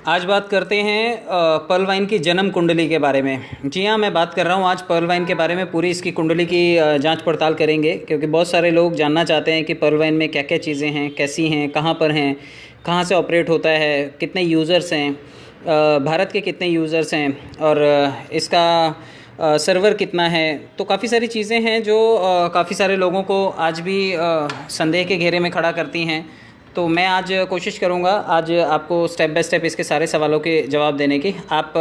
आज बात करते हैं पर्ल वाइन की जन्म कुंडली के बारे में। जी हाँ, मैं बात कर रहा हूँ आज पर्ल वाइन के बारे में। पूरी इसकी कुंडली की जांच पड़ताल करेंगे, क्योंकि बहुत सारे लोग जानना चाहते हैं कि पर्ल वाइन में क्या क्या चीज़ें हैं, कैसी हैं, कहाँ पर हैं, कहाँ से ऑपरेट होता है, कितने यूज़र्स हैं, भारत के कितने यूज़र्स हैं, और इसका सर्वर कितना है। तो काफ़ी सारी चीज़ें हैं जो काफ़ी सारे लोगों को आज भी संदेह के घेरे में खड़ा करती हैं। तो मैं आज कोशिश करूँगा आज आपको स्टेप बाय स्टेप इसके सारे सवालों के जवाब देने की। आप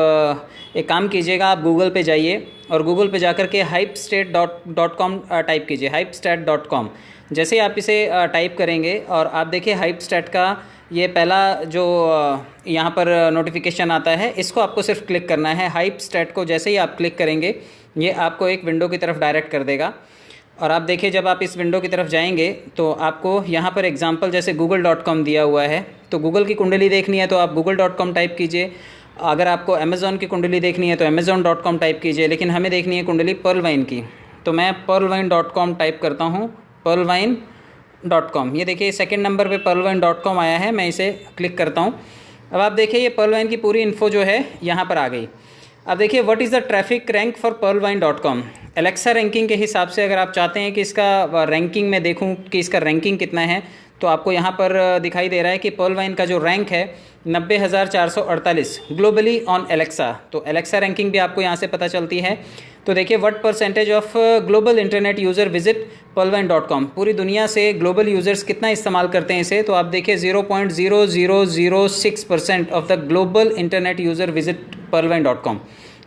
एक काम कीजिएगा, आप गूगल पे जाइए और गूगल पे जाकर के hypestat.com टाइप कीजिए, hypestat.com। जैसे ही आप इसे टाइप करेंगे और आप देखिए hypestat का ये पहला जो यहाँ पर नोटिफिकेशन आता है, इसको आपको सिर्फ क्लिक करना है। hypestat को जैसे ही आप क्लिक करेंगे ये आपको एक विंडो की तरफ डायरेक्ट कर देगा। और आप देखिए, जब आप इस विंडो की तरफ जाएंगे तो आपको यहाँ पर एग्जाम्पल जैसे google.com दिया हुआ है, तो गूगल की कुंडली देखनी है तो आप google.com टाइप कीजिए। अगर आपको अमेज़ॉन की कुंडली देखनी है तो amazon.com टाइप कीजिए। लेकिन हमें देखनी है कुंडली पर्ल वाइन की, तो मैं pearlwine.com टाइप करता हूँ, pearlwine.com। ये देखिए सेकंड नंबर पे pearlwine.com आया है, मैं इसे क्लिक करता हूँ। अब आप देखिए ये पर्ल वाइन की पूरी इन्फो जो है यहाँ पर आ गई। अब देखिए what is the traffic rank for pearlwine.com। Alexa ranking के हिसाब से अगर आप चाहते हैं कि इसका रैंकिंग में देखूं कि इसका रैंकिंग कितना है, तो आपको यहाँ पर दिखाई दे रहा है कि पर्ल वाइन का जो रैंक है 90,448 ग्लोबली ऑन एलेक्सा। तो एलेक्सा रैंकिंग भी आपको यहाँ से पता चलती है। तो देखिए what percentage of global internet user visit pearlwine.com। पूरी दुनिया से ग्लोबल यूज़र्स कितना इस्तेमाल करते हैं इसे, तो आप देखिए 0.0006% of the global internet user visit pearlwine.com।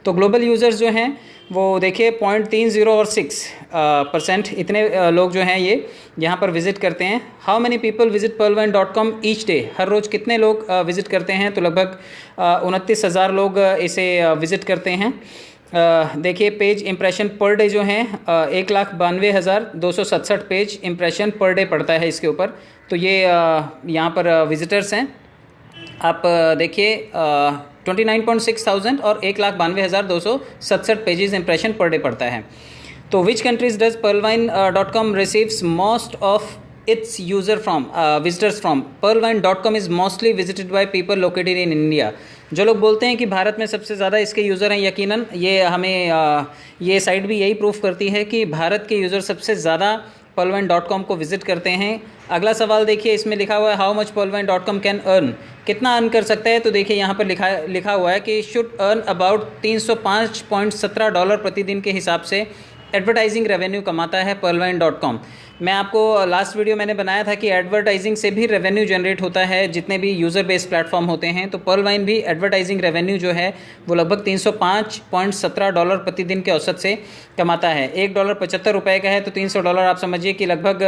तो ग्लोबल यूज़र्स जो हैं वो देखिए 0.30 और 6% इतने लोग जो हैं ये यहाँ पर विज़िट करते हैं। How many people visit pearlwine.com each day. हर रोज़ कितने लोग विज़िट करते हैं, तो लगभग 29,000 लोग इसे विज़िट करते हैं। देखिए पेज इंप्रेशन पर डे जो हैं 1,92,267 पेज इंप्रेशन पर डे पड़ता है इसके ऊपर। तो ये यहाँ पर विज़िटर्स हैं। आप देखिए 29,600 और 1,92,267 पेजेस इंप्रेशन पर डे पड़ता है। तो which countries does pearlwine.com receives most of its user from visitors from. pearlwine.com is mostly visited by people located in India. जो लोग बोलते हैं कि भारत में सबसे ज़्यादा इसके यूज़र हैं, यकीनन ये हमें ये साइट भी यही प्रूफ करती है कि भारत के यूज़र सबसे ज़्यादा pearlwine.com को विज़िट करते हैं। अगला सवाल देखिए, इसमें लिखा हुआ है how much pearlwine.com can earn. कितना अर्न कर सकता है, तो देखिए यहाँ पर लिखा हुआ है कि शुड अर्न अबाउट $305.17 प्रतिदिन के हिसाब से एडवर्टाइजिंग रेवेन्यू कमाता है pearlwine.com। मैं आपको लास्ट वीडियो मैंने बनाया था कि एडवर्टाइजिंग से भी रेवेन्यू जनरेट होता है जितने भी यूज़र बेस्ड प्लेटफॉर्म होते हैं। तो पर्ल वाइन भी एडवर्टाइजिंग रेवेन्यू जो है वो लगभग $305.17 प्रतिदिन के औसत से कमाता है। $1.75 का है तो $300 आप समझिए कि लगभग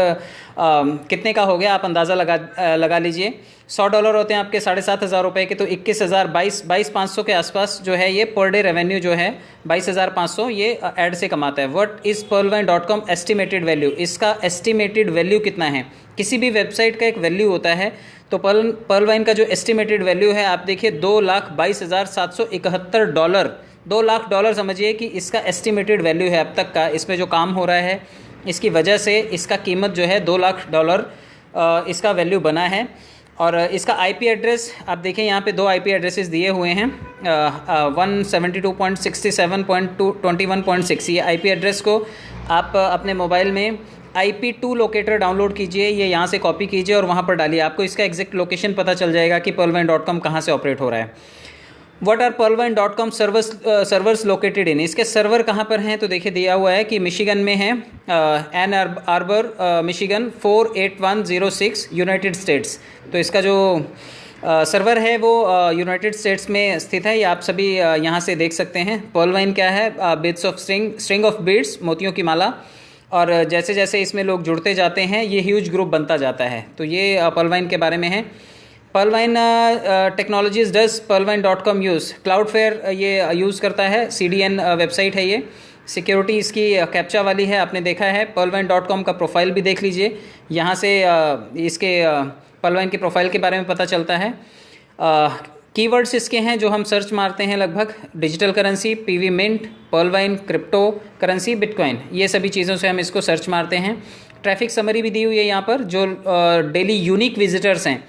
कितने का हो गया, आप अंदाज़ा लगा लीजिए। $100 होते हैं आपके 7,500 रुपये के, तो 22,500 के आसपास जो है ये पर डे रेवेन्यू जो है 22,500 ये ऐड से कमाता है। What is pearlwine.com estimated value. इसका एस्टिमेटेड वैल्यू कितना है, किसी भी वेबसाइट का एक वैल्यू होता है, तो पर्ल वाइन का जो एस्टिमेटेड वैल्यू है आप देखिए $2,22,771। $2,00,000 समझिए कि इसका एस्टिमेटेड वैल्यू है अब तक का। इसमें जो काम हो रहा है इसकी वजह से इसका कीमत जो है $2,00,000 इसका वैल्यू बना है। और इसका आईपी एड्रेस आप देखें, यहाँ पे 2 आईपी एड्रेसेस दिए हुए हैं 172.67.21.6। ये आईपी एड्रेस को आप अपने मोबाइल में IP2 लोकेटर डाउनलोड कीजिए, ये यहाँ से कॉपी कीजिए और वहाँ पर डालिए। आपको इसका एग्जैक्ट लोकेशन पता चल जाएगा कि pearlwine.com कहाँ से ऑपरेट हो रहा है। What are pearlwine.com servers located in. इसके सर्वर कहाँ पर हैं, तो देखिए दिया हुआ है कि मिशिगन में है, Ann Arbor Michigan 48106 United States. तो इसका जो सर्वर है वो यूनाइटेड स्टेट्स में स्थित है। ये आप सभी यहाँ से देख सकते हैं। पर्ल वाइन क्या है, beads of string of beads, मोतियों की माला। और जैसे जैसे इसमें लोग जुड़ते जाते हैं ये ह्यूज ग्रुप बनता जाता है। तो ये पर्ल वाइन के बारे में है। Pearlwine technologies does pearlwine.com use. Cloudflare ये यूज़ करता है, CDN वेबसाइट है ये। सिक्योरिटी इसकी कैप्चा वाली है, आपने देखा है। pearlwine.com का प्रोफाइल भी देख लीजिए, यहाँ से इसके Pearlwine के प्रोफाइल के बारे में पता चलता है। कीवर्ड्स इसके हैं जो हम सर्च मारते हैं, लगभग digital currency, PV mint, Pearlwine, crypto currency, bitcoin, ये सभी चीज़ों से हम इसको सर्च मारते हैं। ट्रैफिक समरी भी दी हुई है यहाँ पर। जो डेली यूनिक विजिटर्स हैं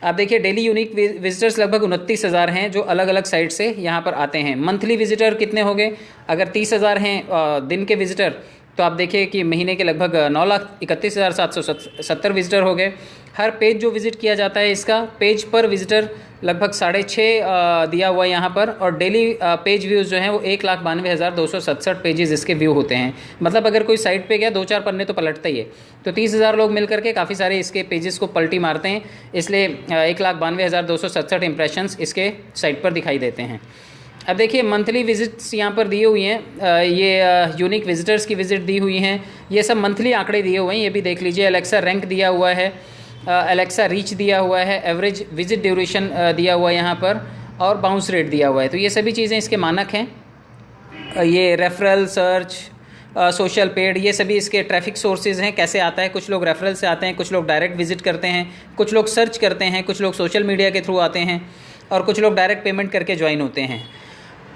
आप देखिए डेली यूनिक विजिटर्स लगभग 29,000 हैं जो अलग अलग साइट से यहाँ पर आते हैं। मंथली विजिटर कितने हो गए? अगर 30,000 हैं दिन के विजिटर, तो आप देखिए कि महीने के लगभग 9,31,770 विजिटर हो गए। हर पेज जो विज़िट किया जाता है इसका पेज पर विजिटर लगभग 6.5 दिया हुआ है यहाँ पर, और डेली पेज व्यूज़ जो हैं वो 1,92,267 पेजेस इसके व्यू होते हैं। मतलब अगर कोई साइट पे गया 2-4 पन्ने तो पलटता ही है। तो 30,000 लोग मिल करके काफ़ी सारे इसके पेजेस को पलटी मारते हैं, इसलिए 1,92,267 इंप्रेशंस इसके साइट पर दिखाई देते हैं। अब देखिए मंथली विजिट्स यहाँ पर दिए हुई हैं, ये यूनिक विजिटर्स की विज़िट दी हुई हैं, ये सब मंथली आंकड़े दिए हुए हैं, ये भी देख लीजिए। एलेक्सा रैंक दिया हुआ है, एलेक्सा रीच दिया हुआ है, एवरेज विजिट ड्यूरेशन दिया हुआ है यहाँ पर, और बाउंस रेट दिया हुआ है। तो ये सभी चीज़ें इसके मानक हैं। ये रेफरल, सर्च, सोशल पेड, ये सभी इसके ट्रैफिक सोर्सेज हैं। कैसे आता है? कुछ लोग रेफरल से आते हैं, कुछ लोग डायरेक्ट विजिट करते हैं, कुछ लोग सर्च करते हैं, कुछ लोग सोशल मीडिया के थ्रू आते हैं, और कुछ लोग डायरेक्ट पेमेंट करके ज्वाइन होते हैं।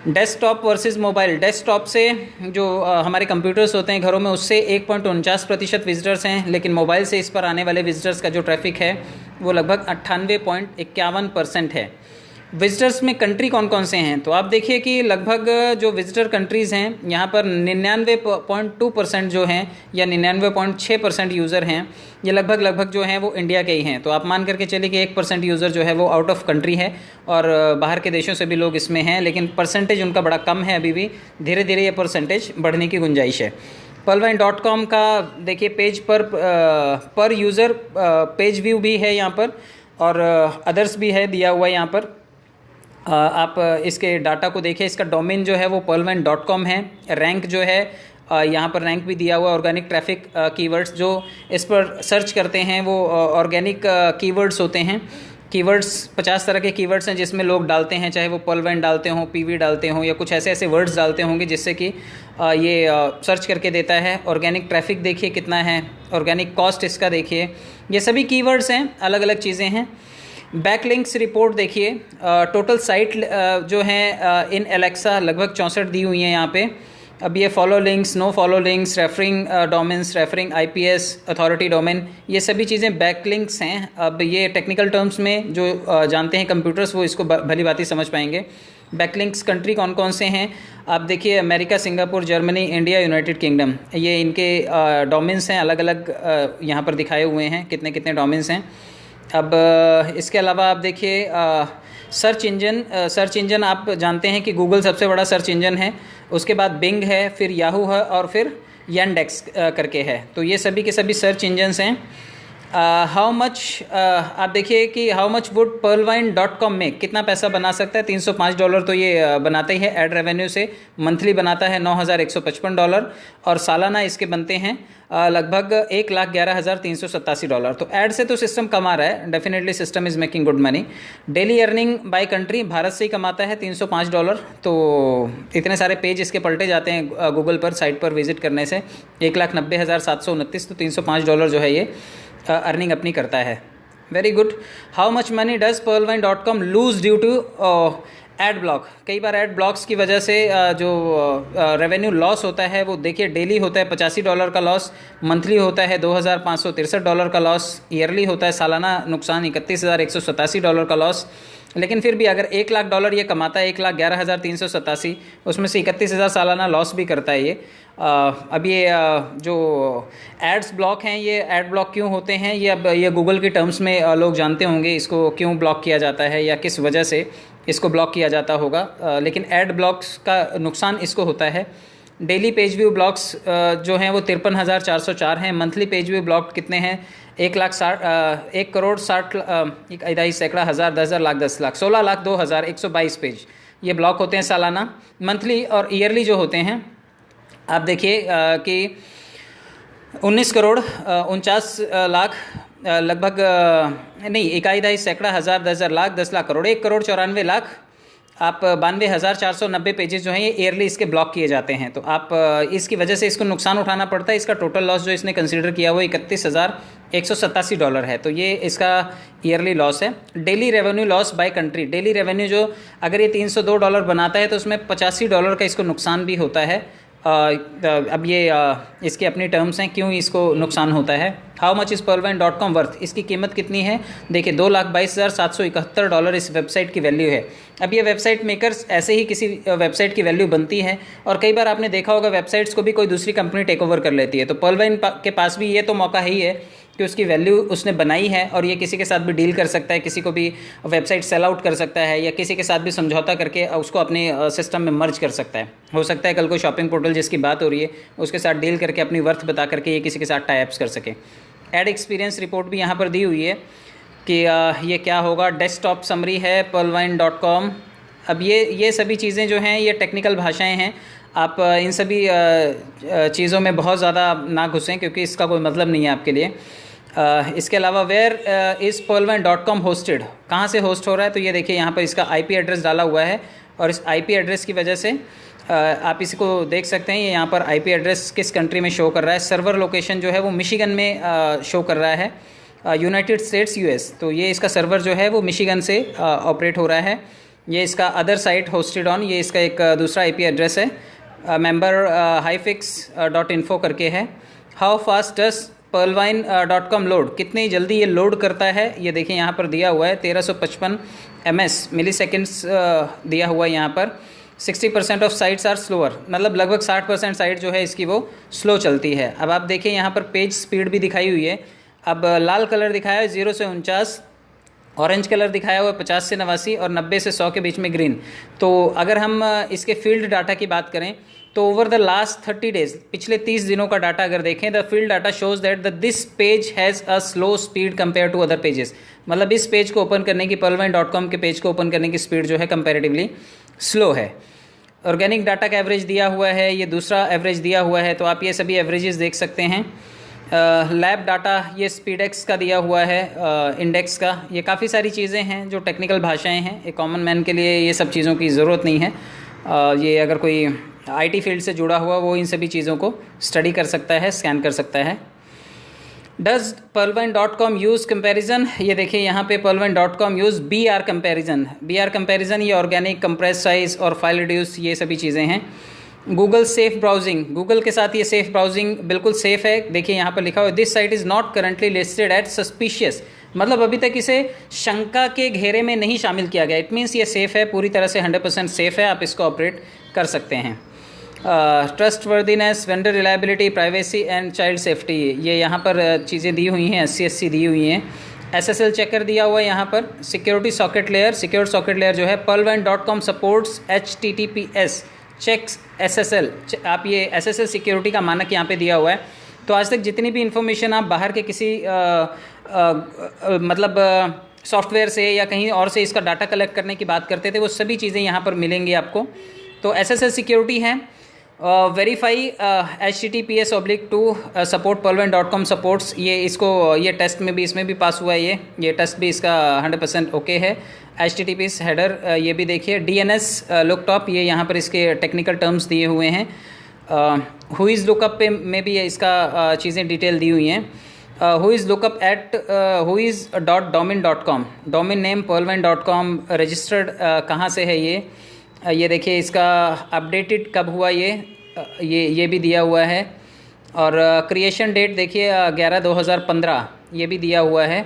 Desktop versus mobile. डेस्कटॉप से जो हमारे कंप्यूटर्स होते हैं घरों में, उससे 1.49% विजिटर्स हैं, लेकिन मोबाइल से इस पर आने वाले विजिटर्स का जो ट्रैफिक है वो लगभग 98.51% है। विजिटर्स में कंट्री कौन कौन से हैं? तो आप देखिए कि लगभग जो विजिटर कंट्रीज़ हैं यहाँ पर 99.2% जो हैं, या 99.6% यूज़र हैं, ये लगभग जो हैं वो इंडिया के ही हैं। तो आप मान करके चलिए कि 1% यूज़र जो है वो आउट ऑफ कंट्री है, और बाहर के देशों से भी लोग इसमें हैं, लेकिन परसेंटेज उनका बड़ा कम है अभी भी। धीरे धीरे ये परसेंटेज बढ़ने की गुंजाइश है। pearlwine.com का देखिए पेज पर यूज़र पेज व्यू भी है यहाँ पर, और अदर्स भी है दिया हुआ है यहाँ पर। आप इसके डाटा को देखिए, इसका डोमेन जो है वो pearlwine.com है। रैंक जो है यहाँ पर रैंक भी दिया हुआ है। ऑर्गेनिक ट्रैफिक कीवर्ड्स जो इस पर सर्च करते हैं वो ऑर्गेनिक कीवर्ड्स होते हैं। कीवर्ड्स 50 तरह के कीवर्ड्स हैं जिसमें लोग डालते हैं, चाहे वो pearlwine डालते हों, PV डालते हों, या कुछ ऐसे ऐसे वर्ड्स डालते होंगे जिससे कि ये सर्च करके देता है। ऑर्गेनिक ट्रैफिक देखिए कितना है, ऑर्गेनिक कॉस्ट इसका देखिए, ये सभी कीवर्ड्स हैं, अलग अलग चीज़ें हैं। बैकलिंक्स रिपोर्ट देखिए, टोटल साइट जो है इन एलेक्सा लगभग 64 दी हुई हैं यहाँ पे। अब ये follow links, no follow links, referring domains, referring IPS, authority domain, ये सभी चीज़ें बैकलिंक्स हैं। अब ये टेक्निकल टर्म्स में जो जानते हैं कंप्यूटर्स वो इसको भली भांति समझ पाएंगे। बैकलिंक्स कंट्री कौन कौन से हैं? आप देखिए America, Singapore, Germany, India, United kingdom, ये इनके डोमेन्स हैं। अलग अलग यहाँ पर दिखाए हुए हैं कितने कितने डोमेन्स हैं। अब इसके अलावा आप देखिए सर्च इंजन आप जानते हैं कि गूगल सबसे बड़ा सर्च इंजन है, उसके बाद बिंग है, फिर याहू है, और फिर यांडेक्स करके है। तो ये सभी के सभी सर्च इंजन्स हैं। हाउ मच आप देखिए कि हाउ मच वुड pearlwine.com में कितना पैसा बना सकता है? $305 तो ये बनाता ही है एड रेवेन्यू से। मंथली बनाता है $9,155, और सालाना इसके बनते हैं लगभग $1,11,387। तो ऐड से तो सिस्टम कमा रहा है, definitely system is making good money. Daily earning by country Bharat से ही कमाता है $305। तो इतने सारे पेज इसके पलटे जाते हैं गूगल पर साइट पर विजिट करने से। 1,90,729, तो $305 जो है ये अर्निंग अपनी करता है। Very good. How much money does pearlwine.com lose due to ad block? कई बार एड ब्लॉक्स की वजह से जो रेवेन्यू लॉस होता है वो देखिए डेली होता है $85 का लॉस, मंथली होता है $2,563 का लॉस, ईयरली होता है सालाना नुकसान $31,187 का लॉस। लेकिन फिर भी अगर $1,00,000 ये कमाता है, 1,11,387, उसमें से 31,000 सालाना लॉस भी करता है ये। अब ये जो एड्स ब्लॉक हैं, ये एड ब्लॉक क्यों होते हैं ये अब ये गूगल के टर्म्स में लोग जानते होंगे इसको क्यों ब्लॉक किया जाता है या किस वजह से इसको ब्लॉक किया जाता होगा। लेकिन एड ब्लॉक्स का नुकसान इसको होता है। डेली पेज व्यू ब्लॉक्स जो हैं वो 53,404 हैं। मंथली पेज व्यू ब्लॉक कितने हैं? 1,60,1,60,000 सैकड़ा, हज़ार, 10,000, लाख, 10 लाख, 16,02,122 पेज ये ब्लॉक होते हैं सालाना। मंथली और ईयरली जो होते हैं आप देखिए कि 19,49,00,000 लगभग नहीं, 1,02 सैकड़ा, हज़ार, 10,000, लाख, 10 लाख, करोड़, 1,94,00,000 आप 92,490 पेजेस जो हैं ये ईयरली इसके ब्लॉक किए जाते हैं। तो आप इसकी वजह से इसको नुकसान उठाना पड़ता है। इसका टोटल लॉस जो इसने कंसीडर किया वो $31,187 है। तो ये इसका ईयरली लॉस है। Daily revenue loss by country, daily revenue जो अगर ये $302 बनाता है तो उसमें $85 का इसको नुकसान भी होता है। अब ये इसके अपनी टर्म्स हैं, क्यों इसको नुकसान होता है। How much is pearlvine.com worth, इसकी कीमत कितनी है, देखिए $2,22,771 इस वेबसाइट की वैल्यू है। अब ये वेबसाइट मेकर्स ऐसे ही किसी वेबसाइट की वैल्यू बनती है, और कई बार आपने देखा होगा वेबसाइट्स को भी कोई दूसरी कंपनी टेक ओवर कर लेती है। तो pearlvine के पास भी ये तो मौका ही है कि उसकी वैल्यू उसने बनाई है, और ये किसी के साथ भी डील कर सकता है, किसी को भी वेबसाइट सेल आउट कर सकता है, या किसी के साथ भी समझौता करके उसको अपने सिस्टम में मर्ज कर सकता है। हो सकता है कल को शॉपिंग पोर्टल जिसकी बात हो रही है उसके साथ डील करके अपनी वर्थ बता करके ये किसी के साथ टाई अप्स कर सके। एड एक्सपीरियंस रिपोर्ट भी यहाँ पर दी हुई है कि ये क्या होगा। डेस्कटॉप समरी है pearlvine.com। अब ये सभी चीज़ें जो हैं ये टेक्निकल भाषाएं हैं, आप इन सभी चीज़ों में बहुत ज़्यादा ना घुसें क्योंकि इसका कोई मतलब नहीं है आपके लिए। इसके अलावा वेयर इज़ pearlvine.com होस्टेड, कहाँ से होस्ट हो रहा है, तो ये देखिए यहाँ पर इसका IP एड्रेस डाला हुआ है, और इस IP एड्रेस की वजह से आप इसको देख सकते हैं। ये यहाँ पर IP एड्रेस किस कंट्री में शो कर रहा है। सर्वर लोकेशन जो है वो मिशिगन में शो कर रहा है, यूनाइटेड स्टेट्स US। तो ये इसका सर्वर जो है वो मिशिगन से ऑपरेट हो रहा है। ये इसका अदर साइट होस्टेड ऑन, ये इसका एक दूसरा IP एड्रेस है, member-hyfix.info करके है। How fast does pearlvine.com load, कितनी जल्दी ये लोड करता है, ये देखिए यहाँ पर दिया हुआ है 1355 ms मिली सेकेंड्स दिया हुआ है यहाँ पर। 60% ऑफ साइट्स आर स्लोअर, मतलब लगभग 60% साइट जो है इसकी वो स्लो चलती है। अब आप देखिए यहाँ पर पेज स्पीड भी दिखाई हुई है। अब लाल कलर दिखाया है 0 से 49, ऑरेंज कलर दिखाया हुआ है 50 से 89, और 90 से 100 के बीच में ग्रीन। तो अगर हम इसके फील्ड डाटा की बात करें तो ओवर द लास्ट 30 डेज, पिछले 30 दिनों का डाटा अगर देखें, the field data shows that this page has a slow speed compare to other pages. मतलब इस पेज को ओपन करने की, pearlvine.com के पेज को ओपन करने की स्पीड जो है कंपैरेटिवली स्लो है। ऑर्गेनिक डाटा का एवरेज दिया हुआ है, ये दूसरा एवरेज दिया हुआ है, तो आप ये सभी एवरेजेस देख सकते हैं। लैब डाटा ये स्पीडेक्स का दिया हुआ है, इंडेक्स का। ये काफ़ी सारी चीज़ें हैं जो टेक्निकल भाषाएं हैं, एक कॉमन मैन के लिए ये सब चीज़ों की ज़रूरत नहीं है। ये अगर कोई IT फील्ड से जुड़ा हुआ वो इन सभी चीज़ों को स्टडी कर सकता है, स्कैन कर सकता है। डज pearlvine.com यूज़ कंपैरिजन, ये देखिए यहाँ पे pearlvine.com use BR comparison. BR comparison ये ऑर्गेनिक, कंप्रेस साइज और फाइल रिड्यूस, ये सभी चीज़ें हैं। गूगल सेफ ब्राउजिंग, गूगल के साथ ये सेफ ब्राउजिंग बिल्कुल सेफ़ है। देखिए यहाँ पर लिखा हुआ है this site is not currently listed at suspicious, मतलब अभी तक इसे शंका के घेरे में नहीं शामिल किया गया। इट मीन्स ये सेफ़ है, पूरी तरह से 100% सेफ़ है, आप इसको ऑपरेट कर सकते हैं। Trust worthiness, vendor reliability, privacy and child safety, ये यहाँ पर चीज़ें दी हुई हैं, SC दी हुई हैं। SSL चेकर दिया हुआ है यहाँ पर। Security socket layer, secure socket layer जो है pearlvine.com supports HTTPS checks SSL। आप ये SSL सिक्योरिटी का मानक यहाँ पे दिया हुआ है। तो आज तक जितनी भी इन्फॉर्मेशन आप बाहर के किसी मतलब सॉफ्टवेयर से या कहीं और से इसका डाटा कलेक्ट करने की बात करते थे, वो सभी चीज़ें यहाँ पर मिलेंगी आपको। तो SSL सिक्योरिटी है। Verify HTTPS/2 support pearlvine.com supports, ये इसको ये टेस्ट में भी, इसमें भी पास हुआ है। ये टेस्ट भी इसका 100% ओके है। HTTPS हेडर ये भी देखिए। DNS लुकटॉप, ये यहाँ पर इसके टेक्निकल टर्म्स दिए हुए हैं। हु इज़ लुकअप पे में भी इसका चीज़ें डिटेल दी हुई हैं। Who is lookup at whois.domain.com, domain name pearlvine.com, registered कहाँ से है ये देखिए। इसका अपडेटेड कब हुआ ये भी दिया हुआ है। और क्रिएशन डेट देखिए 11/2015 ये भी दिया हुआ है।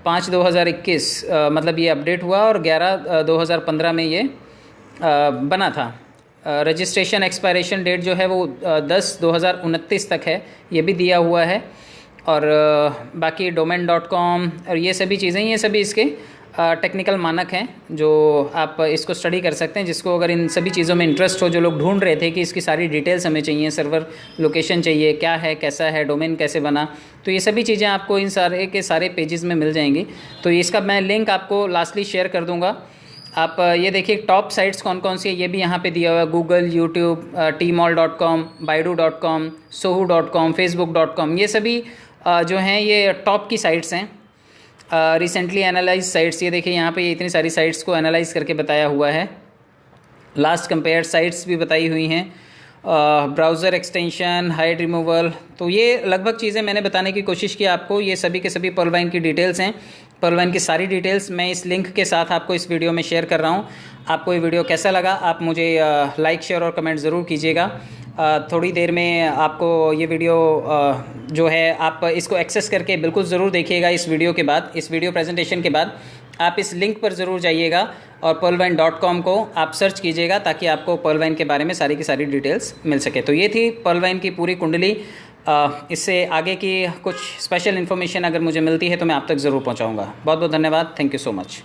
5/2021 मतलब ये अपडेट हुआ, और 11/2015 में ये बना था। रजिस्ट्रेशन एक्सपायरेशन डेट जो है वो 10/2029 तक है, ये भी दिया हुआ है। और बाकी domain.com और ये सभी चीज़ें, ये सभी इसके टेक्निकल मानक हैं जो आप इसको स्टडी कर सकते हैं। जिसको अगर इन सभी चीज़ों में इंटरेस्ट हो, जो लोग ढूंढ रहे थे कि इसकी सारी डिटेल्स हमें चाहिए, सर्वर लोकेशन चाहिए, क्या है, कैसा है, डोमेन कैसे बना, तो ये सभी चीज़ें आपको इन सारे के सारे पेजेस में मिल जाएंगी। तो इसका मैं लिंक आपको लास्टली शेयर कर दूँगा। आप ये देखिए टॉप साइट्स कौन कौन सी है, ये भी यहाँ पे दिया हुआ है। Google, YouTube, tmall.com, baidu.com, sohu.com, facebook.com, ये सभी जो हैं ये टॉप की साइट्स हैं। रिसेंटली एनालाइज साइट्स, ये देखिए यहाँ पे ये इतनी सारी साइट्स को एनालाइज करके बताया हुआ है। लास्ट कंपेयर साइट्स भी बताई हुई हैं। ब्राउज़र एक्सटेंशन, हाइड रिमूवल, तो ये लगभग चीज़ें मैंने बताने की कोशिश की आपको। ये सभी के सभी pearlvine की डिटेल्स हैं। pearlvine की सारी डिटेल्स मैं इस लिंक के साथ आपको इस वीडियो में शेयर कर रहा हूँ। आपको ये वीडियो कैसा लगा, आप मुझे लाइक, शेयर और कमेंट ज़रूर कीजिएगा। थोड़ी देर में आपको ये वीडियो जो है आप इसको एक्सेस करके बिल्कुल ज़रूर देखिएगा। इस वीडियो के बाद, इस वीडियो प्रेजेंटेशन के बाद आप इस लिंक पर ज़रूर जाइएगा और pearlwine.com को आप सर्च कीजिएगा ताकि आपको pearlwine के बारे में सारी की सारी डिटेल्स मिल सके। तो ये थी pearlwine की पूरी कुंडली। इससे आगे की कुछ स्पेशल इन्फॉर्मेशन अगर मुझे मिलती है तो मैं आप तक ज़रूर पहुंचाऊंगा। बहुत बहुत धन्यवाद। Thank you so much.